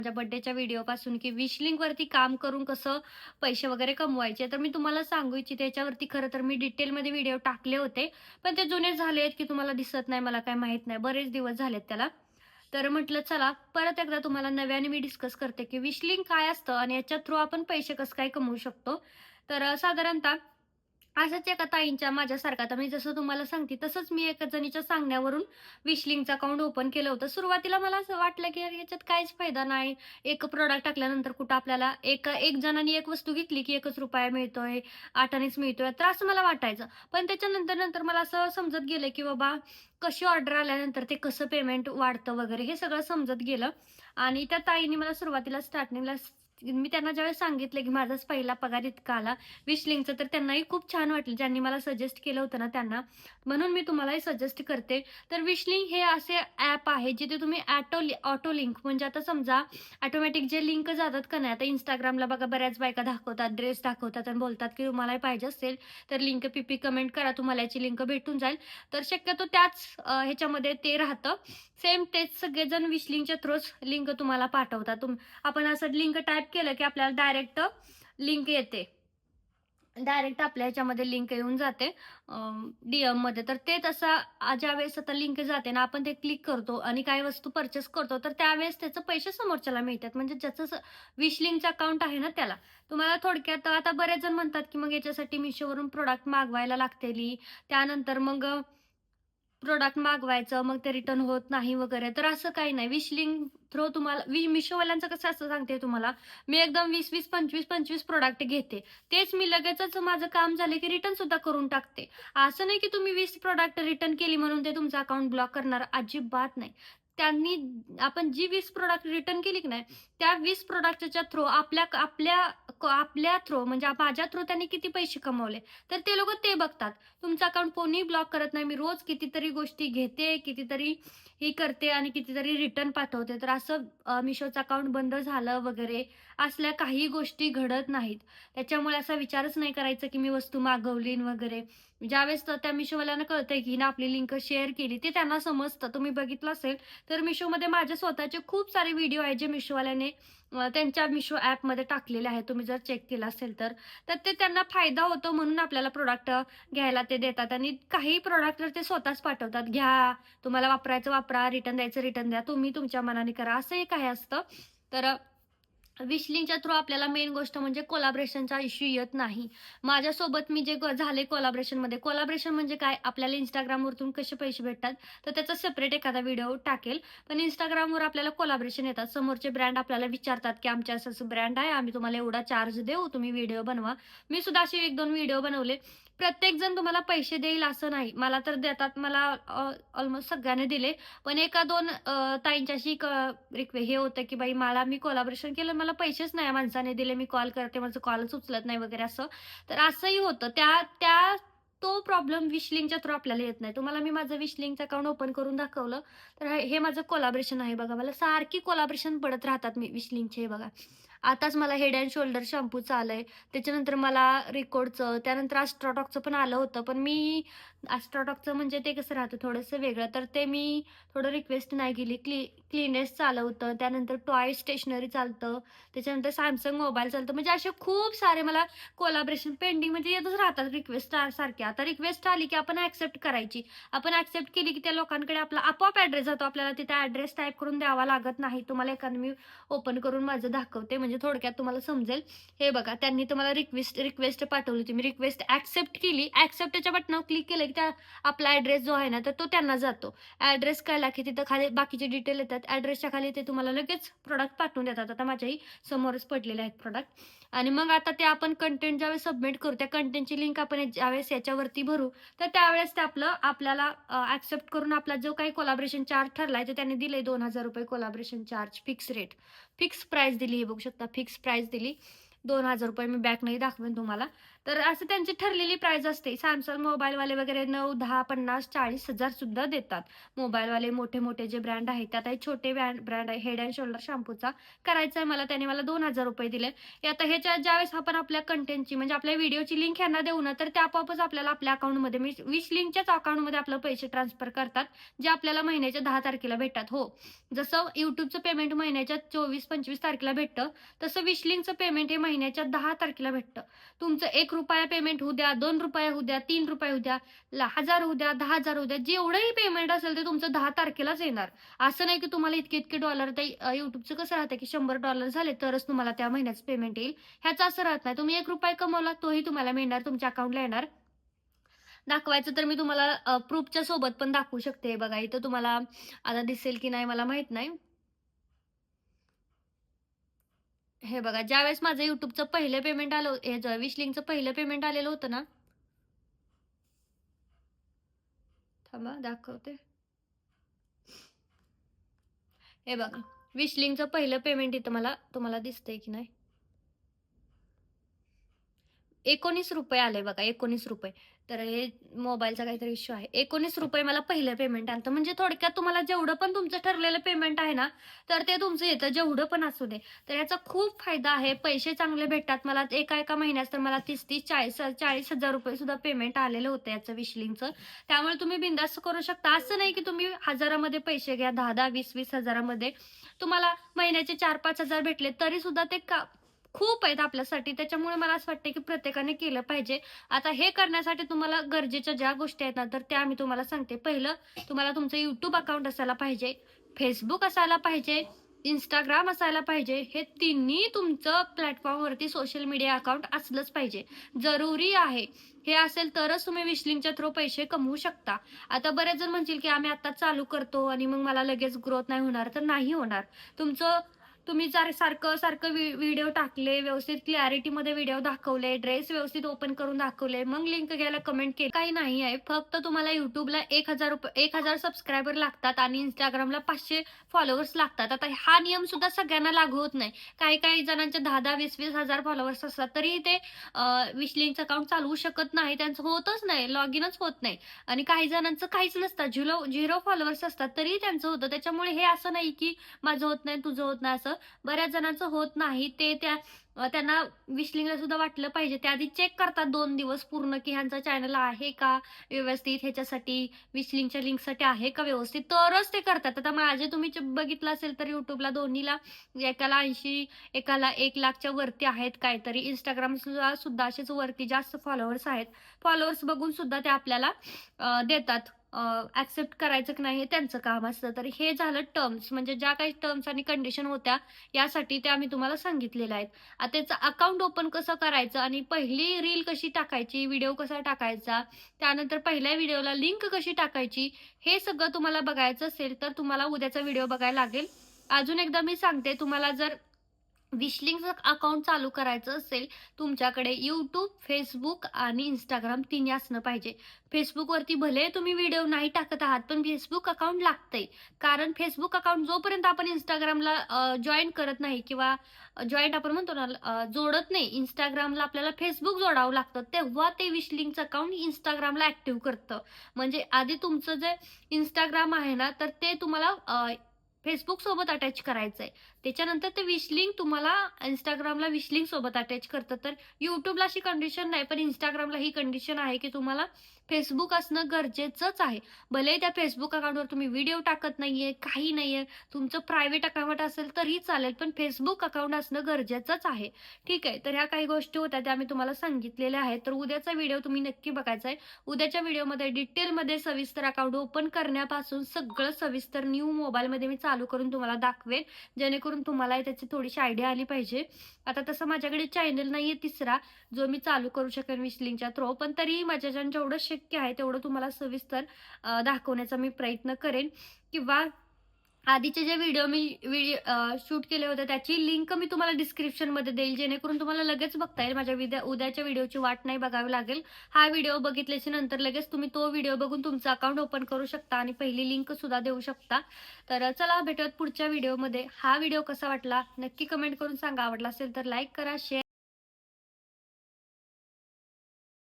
माझ्या बर्थडेच्या व्हिडिओपासून की विश लिंकवरती काम करून कसं पैसे वगैरे कमवायचे. तर मी तुम्हाला सांगू इच्छिते याच्यावरती खरं तर मी डिटेलमध्ये व्हिडिओ टाकले होते. पण ते जुने झालेत की तुम्हाला दिसत नाही मला काही माहीत नाही. बरेच दिवस झालेत त्याला. तर म्हटलं चला परत एकदा तुम्हाला नव्याने मी डिस्कस करते की विश लिंक काय असतं आणि याच्या थ्रू आपण पैसे कसं काय कमवू शकतो. तर साधारणतः अशाच एका ताईंच्या माझ्यासारखा आता मी जसं तुम्हाला सांगते तसंच मी एका जणीच्या सांगण्यावरून विश अकाउंट ओपन केलं होतं. सुरुवातीला मला असं वाटलं, की यार याच्यात काहीच फायदा नाही. एक प्रॉडक्ट टाकल्यानंतर कुठं आपल्याला एक एक जणांनी एक वस्तू घेतली, की ₹1 मिळतोय, 8 आणेच मिळतोय, तर असं मला वाटायचं. पण त्याच्यानंतर मला असं समजत गेलं, की बाबा कशी ऑर्डर आल्यानंतर ते कसं पेमेंट वाढतं वगैरे हे सगळं समजत गेलं. आणि त्या ताईंनी मला सुरुवातीला स्टार्टिंगला मी त्यांना ज्यावेळेस सांगितलं, की माझाच पहिला पगार इतका आला विश लिंकचं, तर त्यांनाही खूप छान वाटलं. ज्यांनी मला सजेस्ट केलं होतं ना त्यांना. म्हणून मी तुम्हालाही सजेस्ट करते. तर विश लिंक हे असे ॲप आहे जिथे तुम्ही ऑटो लिंक म्हणजे आता समजा ऑटोमॅटिक जे लिंक जातात का नाही, आता Instagramला बघा बऱ्याच बायका दाखवतात, ड्रेस दाखवतात आणि बोलतात, की तुम्हालाही पाहिजे असेल तर लिंक पी कमेंट करा, तुम्हाला याची लिंक भेटून जाईल. तर शक्यतो त्याच ह्याच्यामध्ये ते राहतं. सेम तेच सगळेजण विश लिंकच्या थ्रूच लिंक तुम्हाला पाठवतात. आपण असं लिंक टाइप केलं, की आपल्याला डायरेक्ट लिंक येते. डायरेक्ट आपल्या ह्याच्यामध्ये लिंक येऊन जाते डी-एममध्ये. तर ते तसा ज्यावेळेस आता लिंक जाते ना, आपण ते क्लिक करतो आणि काही वस्तू पर्चेस करतो, तर त्यावेळेस त्याचे पैसे समोरच्याला मिळतात. म्हणजे ज्याचं विश लिंकचं अकाउंट आहे ना त्याला. तुम्हाला थोडक्यात आता बरेच जण म्हणतात, की मग याच्यासाठी Meeshoवरून प्रॉडक्ट मागवायला लागतेली. त्यानंतर मग प्रॉडक्ट मागवायचं, मग ते रिटर्न होत नाही वगैरे. तर असं काही नाही. विश लिंक थ्रू तुम्हाला Meeshoवाल्यांचं कसं असतं सांगते तुम्हाला. मी एकदम 20-20, 25-25 प्रॉडक्ट घेते. तेच मी लगेचच माझं काम झालं की रिटर्न सुद्धा करून टाकते. असं नाही की तुम्ही 20 प्रॉडक्ट रिटर्न केली म्हणून ते तुमचं अकाउंट ब्लॉक करणार, अजिबात नाही. त्यांनी आपण जी 20 प्रॉडक्ट रिटर्न केली की नाही, त्या 20 प्रॉडक्टच्या थ्रू आपल्या आपल्या आपल्या थ्रू म्हणजे माझ्या थ्रू त्यांनी किती पैसे कमवले, तर ते लोकं ते बघतात. तुमचं अकाउंट कोणीही ब्लॉक करत नाही. मी रोज कितीतरी गोष्टी घेते, कितीतरी हे करते आणि कितीतरी रिटर्न पाठवते. तर असं Mishoचं अकाउंट बंद झालं वगैरे असल्या काही गोष्टी घडत नाहीत. त्याच्यामुळे असा विचारच नाही करायचा, की मी वस्तू मागवली न वगैरे. ज्यावेळेस त्या Mishoवाल्यांना कळतंय, की हिनं आपली लिंक शेअर केली, ते त्यांना समजतं. तुम्ही बघितलं असेल, तर Mishoमध्ये माझे स्वतःचे खूप सारे व्हिडिओ आहेत, जे Mishoवाल्याने त्यांच्या Misho ॲपमध्ये टाकलेले आहेत. तुम्ही जर चेक केलं असेल तर. तर ते त्यांना फायदा होतो म्हणून आपल्याला प्रॉडक्ट घ्यायला ते देतात आणि काही प्रॉडक्ट तर ते स्वतःच पाठवतात. घ्या, तुम्हाला वापरायचं वापरा, रिटर्न द्यायचं रिटर्न द्या. तुम्ही तुमच्या मनाने करा. असंही काही असतं. तर विश लिंकच्या थ्रू आपल्याला मेन गोष्ट म्हणजे कोलॅबोरेशनचा इश्यू येत नाही. माझ्यासोबत मी जे झाले कोलॅबोरेशनमध्ये कोलॅबोरेशन म्हणजे काय? आपल्याला Instagramवरतून कसे पैसे भेटतात, तर त्याचा सेपरेट एखादा व्हिडिओ टाकेल. पण Instagramवर आपल्याला कोलॅबोरेशन येतात. समोरचे ब्रँड आपल्याला विचारतात, की आमचे असं-असं ब्रँड आहे, आम्ही तुम्हाला एवढा चार्ज देऊ, तुम्ही व्हिडिओ बनवा. मी सुद्धा असे 1-2 व्हिडिओ बनवले. प्रत्येकजण तुम्हाला पैसे देईल असं नाही. मला तर देतात, मला ऑलमोस्ट सगळ्यांनी दिले. पण एका 2 ताईंच्याशी हे होतं, की बाई मी कोलॅबोरेशन केलं, मला पैसेच नाही या माणसाने दिले. मी कॉल करते, माझा कॉलच उचलत नाही वगैरे असं. तर असंही होतं. त्या त्या तो प्रॉब्लेम विश लिंकच्या थ्रू आपल्याला येत नाही. तुम्हाला मी माझं विश लिंकचं अकाउंट ओपन करून दाखवलं, तर हे माझं कोलॅबोरेशन आहे बघा. मला सारखी कोलॅबोरेशन पडत राहतात मी विश लिंकचे हे बघा. आताच मला हेड अँड शोल्डर शॅम्पूचं आलंय. त्याच्यानंतर मला रिकोडचं, त्यानंतर अस्ट्राटॉकचं पण आलं होतं. पण मी अस्ट्राटॉकचं म्हणजे ते कसं राहतं थोडंसं वेगळं, तर ते मी थोडं रिक्वेस्ट नाही केली. क्लीनेस चालवतं, त्यानंतर टॉय स्टेशनरी चालतं, त्याच्यानंतर Samsung मोबाईल चालतं. म्हणजे असे खूप सारे मला कोलॅबोरेशन पेंडिंग म्हणजे येतच राहतात रिक्वेस्ट सारख्या. आता रिक्वेस्ट आली की आपण ॲक्सेप्ट करायची. आपण ॲक्सेप्ट केली की त्या लोकांकडे आपला आपोआप ॲड्रेस जातो. आपल्याला तिथे ॲड्रेस टाइप करून द्यावा लागत नाही. तुम्हाला एखादं मी ओपन करून माझं दाखवते म्हणजे थोडक्यात तुम्हाला समजेल. हे बघा त्यांनी तुम्हाला रिक्वेस्ट पाठवली होती. मी रिक्वेस्ट ॲक्सेप्ट केली. ॲक्सेप्टच्या बटनावर क्लिक केलं की त्या आपला ॲड्रेस जो आहे ना, तर तो त्यांना जातो. ॲड्रेस कळला की तिथं खाली बाकीचे डिटेल येतात. ॲड्रेसच्या खाली ते तुम्हाला लगेच प्रॉडक्ट पाठवून देतात. आता माझ्याही समोरच पडलेले आहेत प्रॉडक्ट आणि मग आता ते आपण कंटेंट ज्यावेळेस सबमिट करू, त्या कंटेंटची लिंक आपण ज्यावेळेस याच्यावरती भरू, तर त्यावेळेस ते आपल्याला ॲक्सेप्ट करून आपला जो काही कोलॅबोरेशन चार्ज ठरलाय, तर त्यांनी दिले ₹2000 collaboration charge fix rate. Fix price दिली. हे बघू शकता फिक्स प्राईस दिली. ₹2000 मी बॅक नाही दाखवेन तुम्हाला. तर असं त्यांची ठरलेली प्राईज असते. Samsung मोबाईलवाले वगैरे 9, 10, 50, 40,000 सुद्धा देतात. मोबाईलवाले मोठे-मोठे जे ब्रँड आहेत, त्यात हे छोटे ब्रँड आहे हेड अँड शोल्डर शॅम्पूचा करायचा आहे मला, त्याने मला ₹2000 दिले. आता ह्याच्या ज्यावेळेस आपण आपल्या कंटेंटची म्हणजे आपल्या व्हिडिओची लिंक ह्यांना देऊ ना, तर ते आपोआपच आपल्याला आपल्या अकाउंटमध्ये म्हणजे विश लिंकच्याच अकाउंटमध्ये आपलं पैसे ट्रान्सफर करतात, जे आपल्याला महिन्याच्या 10 तारखेला भेटतात. हो, जसं YouTubeचं पेमेंट महिन्याच्या 24-25 तारखेला भेटतं, तसं विश लिंकचं पेमेंट हे महिन्याच्या 10 तारखेला भेटतं. तुमचं ₹1 पेमेंट होऊ द्या, ₹2 होऊ द्या, ₹3 होऊ द्या, 1000 होऊ द्या, 10,000 होऊ द्या, जेवढंही पेमेंट असेल ते तुमचं 10 तारखेलाच येणार. असं नाही की तुम्हाला इतके-इतके डॉलर ते YouTubeचं कसं राहतं की $100 झाले तरच तुम्हाला त्या महिन्याचं पेमेंट येईल. ह्याचं असं राहत नाही. तुम्ही ₹1 कमवला तोही तुम्हाला मिळणार, तुमच्या अकाउंटला येणार. दाखवायचं तर मी तुम्हाला प्रूफच्या सोबत पण दाखवू शकते. बघा इथं तुम्हाला आता दिसेल की नाही मला माहीत नाही. हे बघा ज्यावेळेस माझं YouTubeचं पहिलं पेमेंट आलं ह्याचं विश लिंकचं पहिलं पेमेंट आलेलं होतं ना, थांबा दाखवते. हे बघा विश लिंकचं पहिलं पेमेंट इथं मला तुम्हाला दिसतंय की नाही? ₹19 आले बघा ₹19. तर हे मोबाईलचा काहीतरी इश्यू आहे. ₹19 मला पहिलं पेमेंट आलतं. म्हणजे थोडक्यात तुम्हाला जेवढं पण तुमचं ठरलेलं पेमेंट आहे ना, तर ते तुमचं येतं जेवढं पण असू दे. तर याचा खूप फायदा आहे. पैसे चांगले भेटतात. मला एका-एका महिन्यात तर मला 30-30, 40,000 सुद्धा पेमेंट आलेलं होतं याचं विशलिंगचं. त्यामुळे तुम्ही बिनधास्त करू शकता. असं नाही की तुम्ही हजारामध्ये पैसे घ्या, 10,000, 20,000, 20,000मध्ये तुम्हाला महिन्याचे 4,000-5,000 भेटले तरी सुद्धा ते खूप आहेत आपल्यासाठी. त्याच्यामुळे मला असं वाटतं, की प्रत्येकाने केलं पाहिजे. आता हे करण्यासाठी तुम्हाला गरजेच्या ज्या गोष्टी आहेत ना, तर त्या मी तुम्हाला सांगते. पहिलं तुम्हाला तुमचं YouTube अकाउंट असायला पाहिजे, Facebook असायला पाहिजे, Instagram असायला पाहिजे. हे तिन्ही तुमचं प्लॅटफॉर्मवरती सोशल मीडिया अकाउंट असलंच पाहिजे. जरुरी आहे. हे असेल तरच तुम्ही विशलिंकच्या थ्रू पैसे कमवू शकता. आता बरेच जण म्हणतील, की आम्ही आता चालू करतो आणि मग मला लगेच ग्रोथ नाही होणार, तर नाही होणार. तुमचं तुम्ही जर सारखं व्हिडिओ टाकले, व्यवस्थित क्लॅरिटीमध्ये व्हिडिओ दाखवले, ड्रेस व्यवस्थित ओपन करून दाखवले, मग लिंक घ्यायला कमेंट केली, काही नाही आहे. फक्त तुम्हाला YouTubeला ₹1,000 सबस्क्रायबर लागतात आणि Instagramला 500 फॉलोअर्स लागतात. आता हा नियम सुद्धा सगळ्यांना लागू होत नाही. काही-काही जणांचे 10,000, 20,000, 20,000 फॉलोअर्स असतात, तरीही ते विश लिंकचं अकाउंट चालवू शकत नाही. त्यांचं होतच नाही, लॉग इनच होत नाही. आणि काही जणांचं काहीच नसतं, झिरो फॉलोअर्स असतात, तरीही त्यांचं होतं. त्याच्यामुळे हे असं नाही की माझं होत नाही, तुझं होत नाही असं. बऱ्याच जणांचं होत नाही. ते त्यांना विशलिंगला सुद्धा वाटलं पाहिजे. ते आधी चेक करतात 2 दिवस पूर्ण, की ह्यांचा चॅनल आहे का व्यवस्थित, ह्याच्यासाठी विशलिंगच्या लिंकसाठी आहे का व्यवस्थित, तरच ते करतात. आता माझे तुम्ही बघितलं असेल तर YouTubeला दोन्हीला एकाला 80, एकाला 1,00,000च्या वरती आहेत काहीतरी. Instagramला सुद्धा असेच वरती जास्त फॉलोअर्स आहेत. फॉलोअर्स बघून सुद्धा ते आपल्याला देतात. एक्सेप्ट करायचं की नाही हे त्यांचं काम असतं. तर हे झालं टर्म्स म्हणजे ज्या काही टर्म्स आणि कंडिशन होत्या यासाठी त्या मी तुम्हाला सांगितलेल्या आहेत. आता त्याचं अकाउंट ओपन कसं करायचं आणि पहिली रील कशी टाकायची, व्हिडिओ कसा टाकायचा, त्यानंतर पहिल्या व्हिडिओला लिंक कशी टाकायची, हे सगळं तुम्हाला बघायचं असेल तर तुम्हाला उद्याचा व्हिडिओ बघायला लागेल. अजून एकदा मी सांगते तुम्हाला जर विशलिंकचं अकाउंट चालू करायचं असेल, तुमच्याकडे YouTube, Facebook आणि Instagram तिन्ही असणं पाहिजे. Facebookवरती भले तुम्ही व्हिडिओ नाही टाकत आहात, पण Facebook अकाउंट लागतंय. कारण Facebook अकाउंट जोपर्यंत आपण Instagramला जॉइन करत नाही किंवा जॉइंट आपण म्हणतो ना जोडत नाही. Instagramला आपल्याला Facebook जोडावं लागतं. तेव्हा ते विशलिंकचं अकाउंट Instagramला ॲक्टिव्ह करतं. म्हणजे आधी तुमचं जे Instagram आहे ना, तर ते तुम्हाला Facebookसोबत अटॅच करायचंय. त्याच्यानंतर ते विश लिंक तुम्हाला Instagramला विश लिंक सोबत अटॅच करतं. तर YouTubeला अशी कंडिशन नाही, पण Instagramला ही कंडिशन आहे, की तुम्हाला Facebook असणं गरजेचंच आहे. भलेही त्या Facebook अकाउंटवर तुम्ही व्हिडिओ टाकत नाहीये, काही नाहीये, तुमचं प्रायव्हेट अकाउंट असेल तरीही चालेल, पण Facebook अकाउंट असणं गरजेचंच आहे. ठीक आहे. तर ह्या काही गोष्टी होत्या त्या मी तुम्हाला सांगितलेल्या आहेत. तर उद्याचा व्हिडिओ तुम्ही नक्की बघायचा आहे. उद्याच्या व्हिडिओमध्ये डिटेलमध्ये सविस्तर अकाउंट ओपन करण्यापासून सगळं सविस्तर न्यू मोबाईलमध्ये मी चालू करून तुम्हाला दाखवेन. जेणेकरून तुम्हालाही त्याची थोडीशी आयडिया आली पाहिजे. आता तसं माझ्याकडे चॅनल नाहीये तिसरा, जो मी चालू करू शकेन विशलिंकच्या थ्रू. पण तरीही माझ्याच्याने जेवढं शक्य आहे तेवढं तुम्हाला सविस्तर दाखवण्याचा मी प्रयत्न करेन किंवा आधीचे जे व्हिडिओ मी शूट केले होते त्याची लिंक मी तुम्हाला डिस्क्रिप्शनमध्ये देईल. जेणेकरून तुम्हाला लगेच बघता येईल. माझ्या उद्याच्या व्हिडिओची वाट नाही बघावी लागेल. हा व्हिडिओ बघितल्याच्या नंतर लगेच तुम्ही तो व्हिडिओ बघून तुमचं अकाउंट ओपन करू शकता आणि पहिली लिंक सुद्धा देऊ शकता. तर चला भेटूयात पुढच्या व्हिडिओमध्ये. हा व्हिडिओ कसा वाटला नक्की कमेंट करून सांगा. आवडला असेल तर लाईक करा, शेअर